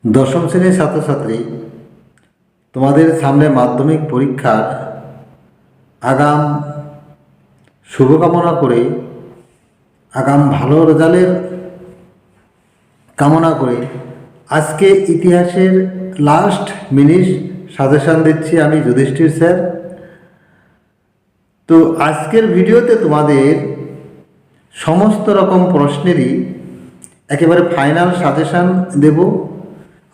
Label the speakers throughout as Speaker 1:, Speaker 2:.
Speaker 1: দশম শ্রেণীর ছাত্রছাত্রী, তোমাদের সামনে মাধ্যমিক পরীক্ষার আগাম শুভকামনা করে, আগাম ভালো রেজাল্টের কামনা করে আজকে ইতিহাসের লাস্ট মিনিট সাজেশান দিচ্ছি আমি যুধিষ্ঠির স্যার। তো আজকের ভিডিওতে তোমাদের সমস্ত রকম প্রশ্নেরই একেবারে ফাইনাল সাজেশান দেব।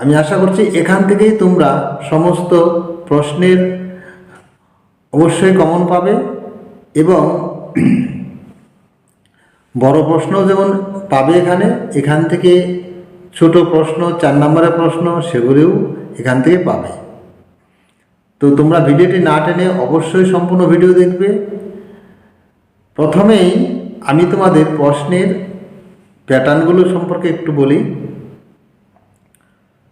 Speaker 1: আমি আশা করছি এখান থেকেই তোমরা সমস্ত প্রশ্নের অবশ্যই কমন পাবে এবং বড় প্রশ্ন যেমন পাবে এখান থেকে ছোট প্রশ্ন 4 নম্বরের প্রশ্ন সেগুলিও এখান থেকে পাবে। তো তোমরা ভিডিওটি না টেনে অবশ্যই সম্পূর্ণ ভিডিও দেখবে। প্রথমেই আমি তোমাদের প্রশ্নের প্যাটার্নগুলো সম্পর্কে একটু বলি।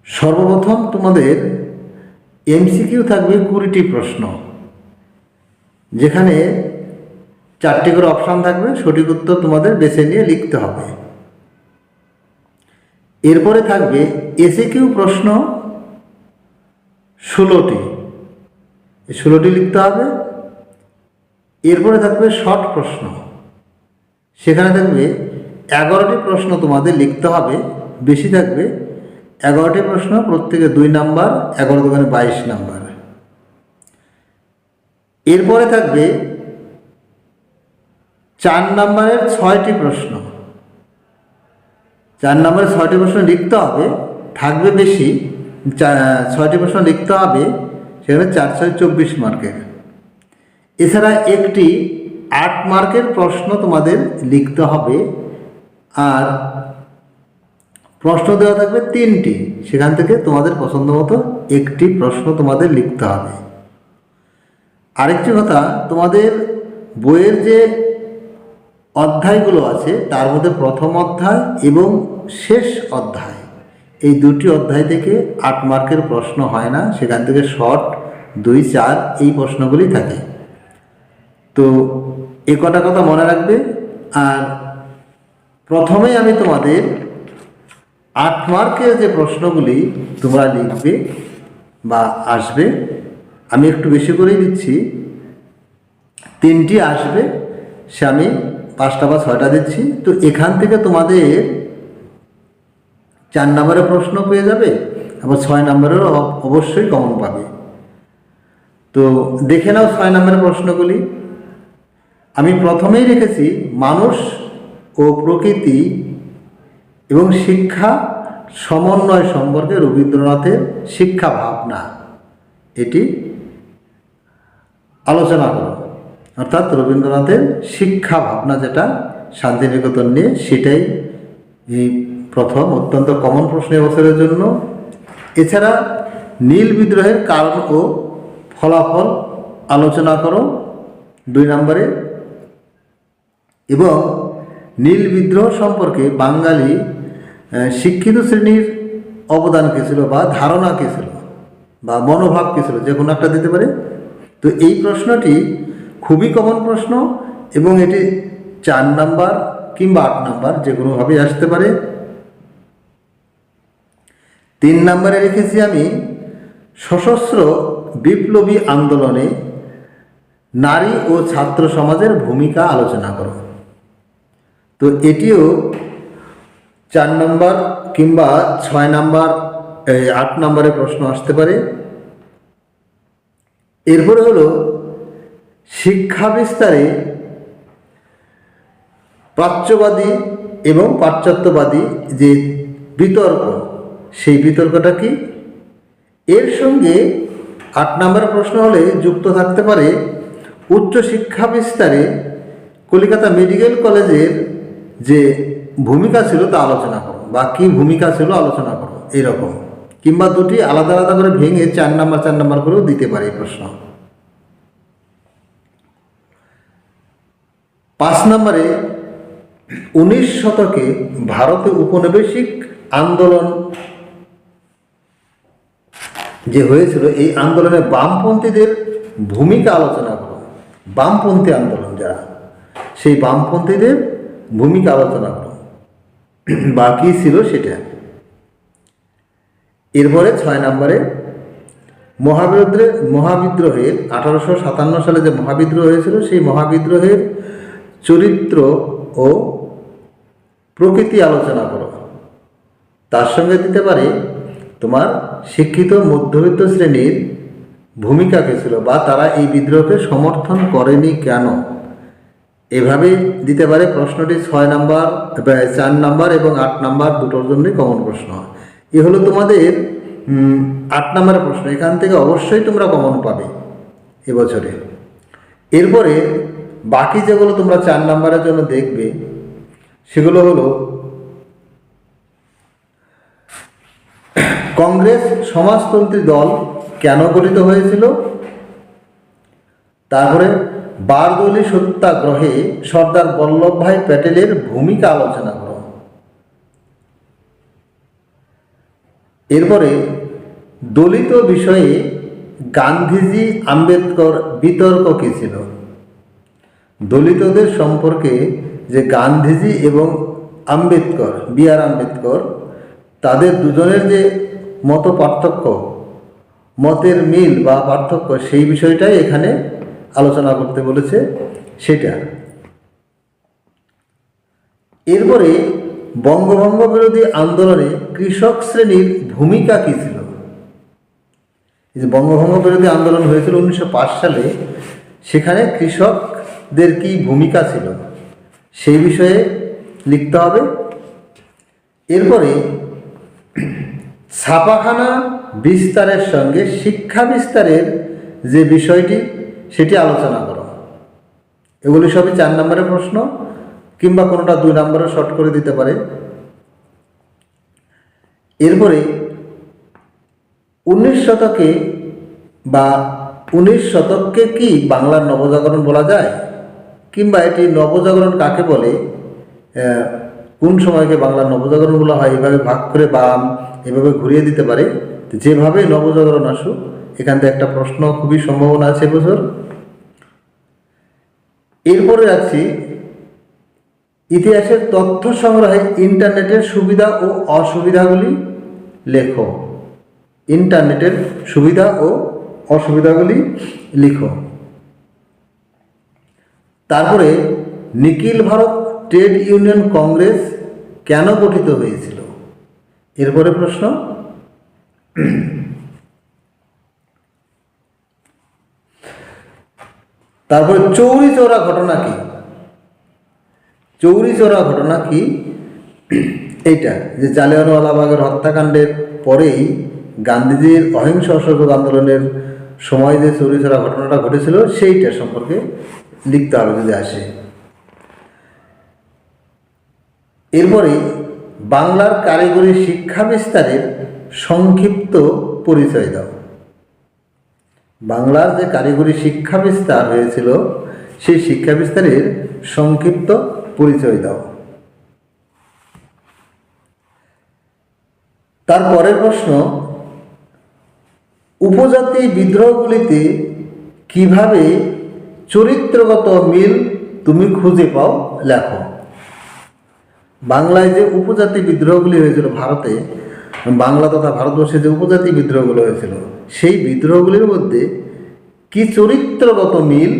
Speaker 1: সর্বপ্রথম তোমাদের এমসিকিউ থাকবে 20টি প্রশ্ন, যেখানে 4টি করে অপশান থাকবে, সঠিক উত্তর তোমাদের বেছে নিয়ে লিখতে হবে। এরপরে থাকবে এসএকিউ প্রশ্ন 16টি, এই 16টি লিখতে হবে। এরপরে থাকবে শর্ট প্রশ্ন, সেখানে থাকবে 11টি প্রশ্ন তোমাদের লিখতে হবে, বেশি থাকবে 11টি প্রশ্ন, প্রত্যেকে 2 নাম্বার, 11 দোকানে 22 নাম্বার। এরপরে থাকবে 4 নম্বরের 6টি প্রশ্ন, 4 নম্বরের 6টি প্রশ্ন লিখতে হবে, থাকবে বেশি 6টি প্রশ্ন লিখতে হবে, সেখানে 4 6 24 মার্কের। এছাড়া একটি 8 মার্কের প্রশ্ন তোমাদের লিখতে হবে, আর প্রশ্ন দেওয়া থাকবে 3টি, সেখান থেকে তোমাদের পছন্দ মতো একটি প্রশ্ন তোমাদের লিখতে হবে। আরেকটি কথা, তোমাদের বইয়ের যে অধ্যায়গুলো আছে তার মধ্যে প্রথম অধ্যায় এবং শেষ অধ্যায়, এই 2টি অধ্যায় থেকে 8 মার্কের প্রশ্ন হয় না, সেখান থেকে শর্ট 2 4 এই প্রশ্নগুলি থাকে। তো এ কটা কথা মনে রাখবে। আর প্রথমেই আমি তোমাদের 8 মার্কের যে প্রশ্নগুলি তোমরা লিখবে বা আসবে, আমি একটু বেশি করেই দিচ্ছি, 3টি আসবে, সে আমি 5টা বা 6টা দিচ্ছি। তো এখান থেকে তোমাদের 4 নম্বরের প্রশ্ন পেয়ে যাবে, আবার 6 নম্বরেরও অবশ্যই কমন পাবে। তো দেখে নাও 6 নম্বরের প্রশ্নগুলি। আমি প্রথমেই রেখেছি মানুষ ও প্রকৃতি এবং শিক্ষা সমন্বয় সম্পর্কে রবীন্দ্রনাথের শিক্ষা ভাবনা, এটি আলোচনা করো। অর্থাৎ রবীন্দ্রনাথের শিক্ষা ভাবনা যেটা শান্তিনিকেতন নিয়ে, সেটাই এই প্রথম অত্যন্ত কমন প্রশ্ন বছরের জন্য। এছাড়া নীল বিদ্রোহের কারণ ও ফলাফল আলোচনা করো 2 নম্বরে, এবং নীল বিদ্রোহ সম্পর্কে বাঙালি শিক্ষিত শ্রেণীর অবদান কী ছিল বা ধারণা কী ছিল বা মনোভাব কী ছিল, যে কোনো একটা দিতে পারে। তো এই প্রশ্নটি খুবই কমন প্রশ্ন এবং এটি 4 নাম্বার কিংবা 8 নাম্বার যে কোনোভাবেই আসতে পারে। 3 নম্বরে রেখেছি আমি সশস্ত্র বিপ্লবী আন্দোলনে নারী ও ছাত্র সমাজের ভূমিকা আলোচনা করো। তো এটিও 4 নম্বর কিংবা 6 নাম্বার 8 নম্বরের প্রশ্ন আসতে পারে। এরপরে হলো শিক্ষা বিস্তারে প্রাচ্যবাদী এবং পাশ্চাত্যবাদী যে বিতর্ক, সেই বিতর্কটা কি। এর সঙ্গে 8 নম্বরের প্রশ্ন হলে যুক্ত থাকতে পারে উচ্চশিক্ষা বিস্তারে কলকাতা মেডিকেল কলেজের যে ভূমিকা ছিল তা আলোচনা করো, বা কী ভূমিকা ছিল আলোচনা করো, এরকম। কিংবা 2টি আলাদা আলাদা করে ভেঙে 4 নাম্বার করেও দিতে পারে এই প্রশ্ন। 5 নম্বরে 19 শতকে ভারতে উপনিবেশিক আন্দোলন যে হয়েছিল, এই আন্দোলনে বামপন্থীদের ভূমিকা আলোচনা করো। বামপন্থী আন্দোলন যারা, সেই বামপন্থীদের ভূমিকা আলোচনা করো বা কী ছিল সেটা। এরপরে 6 নম্বরে মহাবিদ্রোহের 1857 সালে যে মহাবিদ্রোহ হয়েছিল সেই মহাবিদ্রোহের চরিত্র ও প্রকৃতি আলোচনা করো। তার সঙ্গে দিতে পারে তোমার শিক্ষিত মধ্যবিত্ত শ্রেণীর ভূমিকা কী ছিল, বা তারা এই বিদ্রোহকে সমর্থন করেনি কেন। এভাবে দিতে পারে। প্রশ্নটি 6 নম্বর, 4 নম্বর এবং 8 নম্বর দুটোর জন্যই কমন প্রশ্ন। এ হলো তোমাদের 8 নম্বরের প্রশ্ন। এখান থেকে অবশ্যই তোমরা কমন পাবে এবছরে। এরপরে বাকি যেগুলো তোমরা 4 নম্বরের জন্য দেখবে সেগুলো হলো কংগ্রেস সমাজতন্ত্রী দল কেন গঠিত হয়েছিল, তারপরে বারদৌলি সত্যাগ্রহে সর্দার বল্লভভাই প্যাটেলের ভূমিকা আলোচনা করো। এরপরে দলিত বিষয়ে গান্ধীজি আম্বেদকর বিতর্ক কী ছিল। দলিতদের সম্পর্কে যে গান্ধীজি এবং আম্বেদকর, বি.আর. আম্বেদকর, তাদের দুজনের যে মত পার্থক্য, মতের মিল বা পার্থক্য, সেই বিষয়টাই এখানে আলোচনা করতে বলেছে সেটা। এরপরে বঙ্গভঙ্গ বিরোধী আন্দোলনে কৃষক শ্রেণীর ভূমিকা কী ছিল। এই যে বঙ্গভঙ্গ বিরোধী আন্দোলন হয়েছিল 1905 সালে, সেখানে কৃষকদের কি ভূমিকা ছিল সেই বিষয়ে লিখতে হবে। এরপরে ছাপাখানা বিস্তারের সঙ্গে শিক্ষা বিস্তারের যে বিষয়টি সেটি আলোচনা করো। এগুলি সবই 4 নম্বরের প্রশ্ন, কিংবা কোনোটা 2 নম্বরে শর্ট করে দিতে পারে। এরপরে 19 শতকে বা 19 শতককে কি বাংলার নবজাগরণ বলা যায়, কিংবা এটি নবজাগরণ কাকে বলে, কোন সময়কে বাংলার নবজাগরণ বলা হয়, এভাবে ভাগ করে বা এভাবে ঘুরিয়ে দিতে পারে। যেভাবে নবজাগরণ আসুক, এখান থেকে একটা প্রশ্ন খুবই সম্ভাবনা আছে এবছর। এরপরে রাখছি ইতিহাসের তথ্য সংগ্রহে ইন্টারনেটের সুবিধা ও অসুবিধাগুলি লেখো। ইন্টারনেটের সুবিধা ও অসুবিধাগুলি লিখো। তারপরে নিখিল ভারত ট্রেড ইউনিয়ন কংগ্রেস কেন গঠিত হয়েছিল, এরপরে প্রশ্ন। তারপরে চৌরি চৌরা ঘটনা কি। চৌরি চৌরা ঘটনা কি, এইটা যে জালিয়ানওয়ালাবাগের হত্যাকাণ্ডের পরেই গান্ধীজির অহিংস অসহযোগ আন্দোলনের সময় যে চৌরি চৌরা ঘটনাটা ঘটেছিল সেইটা সম্পর্কে লিখতে হবে যদি আসে। এরপরে বাংলার কারিগরি শিক্ষা বিস্তারের সংক্ষিপ্ত পরিচয় দাও। বাংলার যে কারিগরি শিক্ষা বিস্তার হয়েছিল সেই শিক্ষা বিস্তারের সংক্ষিপ্ত পরিচয় দাও। তারপরের প্রশ্ন, উপজাতি বিদ্রোহগুলিতে কিভাবে চরিত্রগত মিল তুমি খুঁজে পাও লেখো। বাংলায় যে উপজাতি বিদ্রোহগুলি হয়েছিল, ভারতে বাংলা তথা ভারতবর্ষে যে উপজাতি বিদ্রোহগুলো হয়েছিল সেই বিদ্রোহগুলির মধ্যে কি চরিত্রগত মিল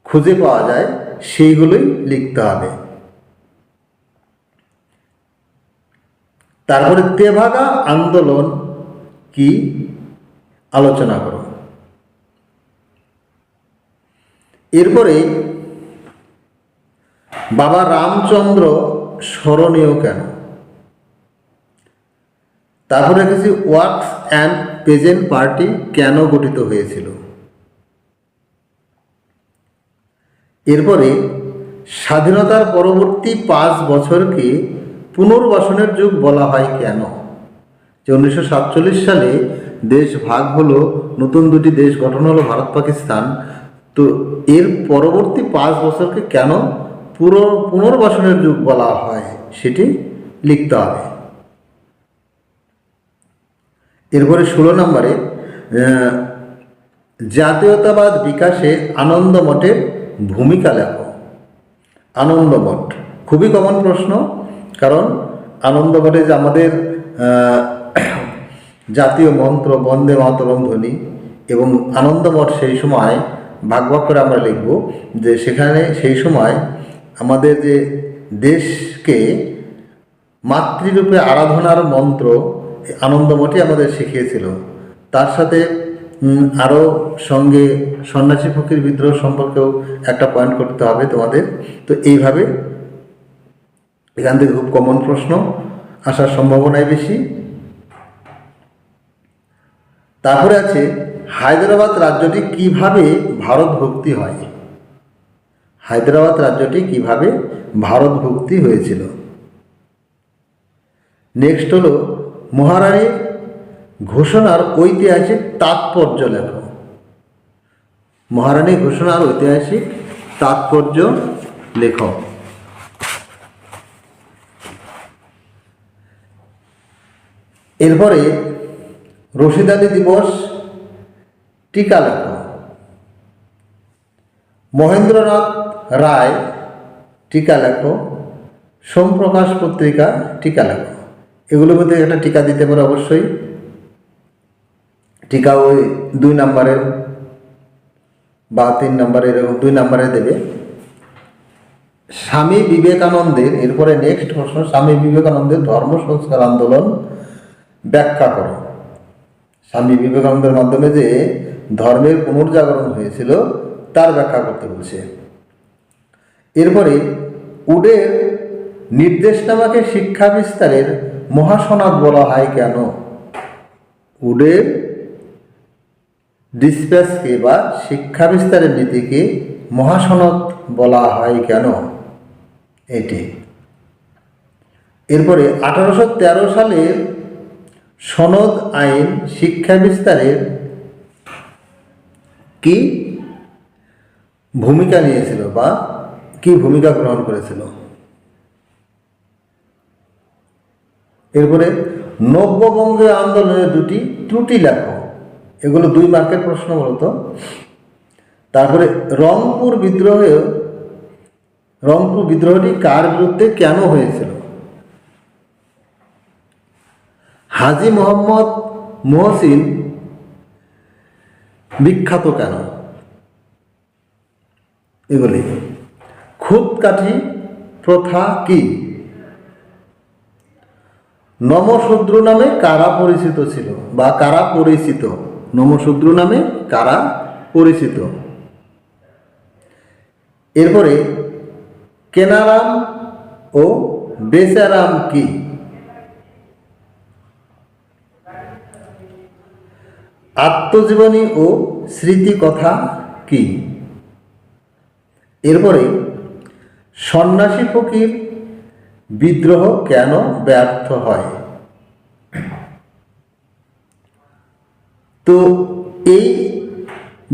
Speaker 1: খুঁজে পাওয়া যায় সেইগুলোই লিখতে হবে। তারপরে তেভাগা আন্দোলন কি আলোচনা করো। এরপরে বাবা রামচন্দ্র স্মরণীয় কেন। তারপরে রেখেছি ওয়ার্কস অ্যান্ড পেজেন্ট পার্টি কেন গঠিত হয়েছিল। এরপরে স্বাধীনতার পরবর্তী 5 বছরকে পুনর্বাসনের যুগ বলা হয় কেন। যে 1947 সালে দেশ ভাগ হলো, নতুন 2টি দেশ গঠন হলো, ভারত পাকিস্তান, তো এর পরবর্তী 5 বছরকে কেন পুনর্বাসনের যুগ বলা হয় সেটি লিখতে হবে। এরপরে 16 নম্বরে জাতীয়তাবাদ বিকাশে আনন্দমঠের ভূমিকা লেখো। আনন্দমঠ খুবই কমন প্রশ্ন, কারণ আনন্দমঠে যে আমাদের জাতীয় মন্ত্র বন্দে মাতরম ধ্বনি এবং আনন্দমঠ সেই সময় ভাগ ভাগ করে আমরা লিখব যে সেখানে সেই সময় আমাদের যে দেশকে মাতৃরূপে আরাধনার মন্ত্র আনন্দমঠই আমাদের শিখিয়েছিল। তার সাথে আরও সঙ্গে সন্ন্যাসী ফকির বিদ্রোহ সম্পর্কেও একটা পয়েন্ট করতে হবে তোমাদের। তো এইভাবে এখান থেকে খুব কমন প্রশ্ন আসার সম্ভাবনাই বেশি। তারপরে আছে হায়দ্রাবাদ রাজ্যটি কিভাবে ভারত ভক্তি হয়। হায়দ্রাবাদ রাজ্যটি কিভাবে ভারত ভক্তি হয়েছিল। নেক্সট হলো মহারানীর ঘোষণার ঐতিহাসিক তাৎপর্য লেখো। মহারানী ঘোষণার ঐতিহাসিক তাৎপর্য লেখো। এরপরে রশিদালি দিবস টিকা লেখো। মহেন্দ্রনাথ রায় টিকা লেখো। সোমপ্রকাশ পত্রিকা টিকা লেখো। এগুলোর মধ্যে একটা টিকা দিতে পারে অবশ্যই। টিকা ওই 2 নম্বরের বা 3 নম্বরের, এরকম 2 নম্বরে দেবে। স্বামী বিবেকানন্দের, এরপরে নেক্সট প্রশ্ন, স্বামী বিবেকানন্দের ধর্ম সংস্কার আন্দোলন ব্যাখ্যা করো। স্বামী বিবেকানন্দের মাধ্যমে যে ধর্মের পুনর্জাগরণ হয়েছিল তার ব্যাখ্যা করতে বলছে। এরপরে উডের নির্দেশনামাকে শিক্ষা বিস্তারের মহাসনদ বলা হয় কেন। উডের ডিসপ্যাচকে বা শিক্ষা বিস্তারের নীতিকে মহাসনদ বলা হয় কেন এটি। এরপরে 1813 সালের সনদ আইন শিক্ষা বিস্তারের কি ভূমিকা নিয়েছিল বা কি ভূমিকা গ্রহণ করেছিল। এরপরে নব্যবঙ্গীয় আন্দোলনের 2টি ত্রুটি লেখো। এগুলো 2 মার্কের প্রশ্ন মূলত। তারপরে রংপুর বিদ্রোহটি কার বিরুদ্ধে কেন হয়েছিল। হাজী মোহাম্মদ মহসিন বিখ্যাত কেন, এগুলি। খুদকাঠি প্রথা কি। নমশূদ্র নামে কারা পরিচিত ছিল বা কারা পরিচিত। নমশূদ্র নামে কারা পরিচিত। এরপরে কেনারাম ও বেচারাম কি। আত্মজীবনী ও স্মৃতি কথা কি। এরপরে সন্ন্যাসী ফকির বিদ্রোহ কেন ব্যর্থ হয়। তো এই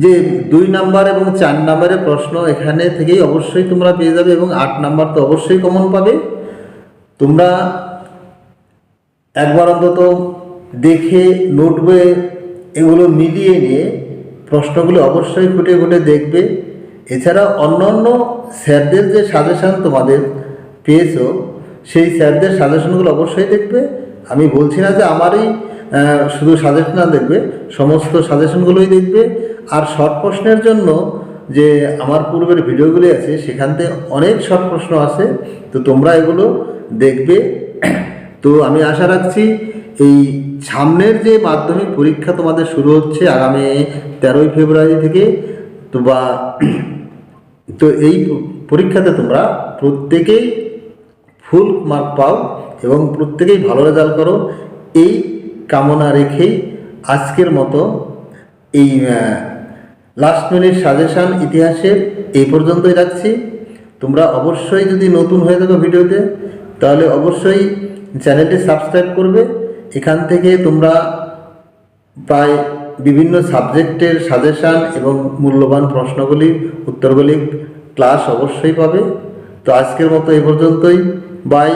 Speaker 1: যে 2 নাম্বার এবং 4 নাম্বারের প্রশ্ন এখানে থেকেই অবশ্যই তোমরা পেয়ে যাবে এবং 8 নাম্বার তো অবশ্যই কমন পাবে। তোমরা একবার অন্তত দেখে নোট বইয়ে এগুলো মিলিয়ে নিয়ে প্রশ্নগুলো অবশ্যই খুঁটে খুঁটে দেখবে। এছাড়া অন্যান্য স্যারদের যে সাজেশান তোমাদের পেয়েছো সেই স্যারদের সাজেশনগুলো অবশ্যই দেখবে। আমি বলছি না যে আমারই শুধু সাজেশন দেখবে, সমস্ত সাজেশনগুলোই দেখবে। আর শর্ট প্রশ্নের জন্য যে আমার পূর্বের ভিডিওগুলি আছে সেখান থেকে অনেক শর্ট প্রশ্ন আছে, তো তোমরা এগুলো দেখবে। তো আমি আশা রাখছি এই সামনের যে মাধ্যমিক পরীক্ষা তোমাদের শুরু হচ্ছে আগামী 13ই ফেব্রুয়ারি থেকে, তো এই পরীক্ষাতে তোমরা প্রত্যেকেই ফুল মার্ক পাও এবং প্রত্যেকেই ভালো রেজাল্ট করো, এই কামনা রেখেই আজকের মতো এই লাস্ট মিনিট সাজেশান ইতিহাসের এই পর্যন্তই রাখছি। তোমরা অবশ্যই যদি নতুন হয়ে থাকো ভিডিওতে তাহলে অবশ্যই চ্যানেলটি সাবস্ক্রাইব করবে। এখান থেকে তোমরা প্রায় বিভিন্ন সাবজেক্টের সাজেশান এবং মূল্যবান প্রশ্নগুলি উত্তরগুলি ক্লাস অবশ্যই পাবে। তো আজকের মতো এই পর্যন্তই, বাই।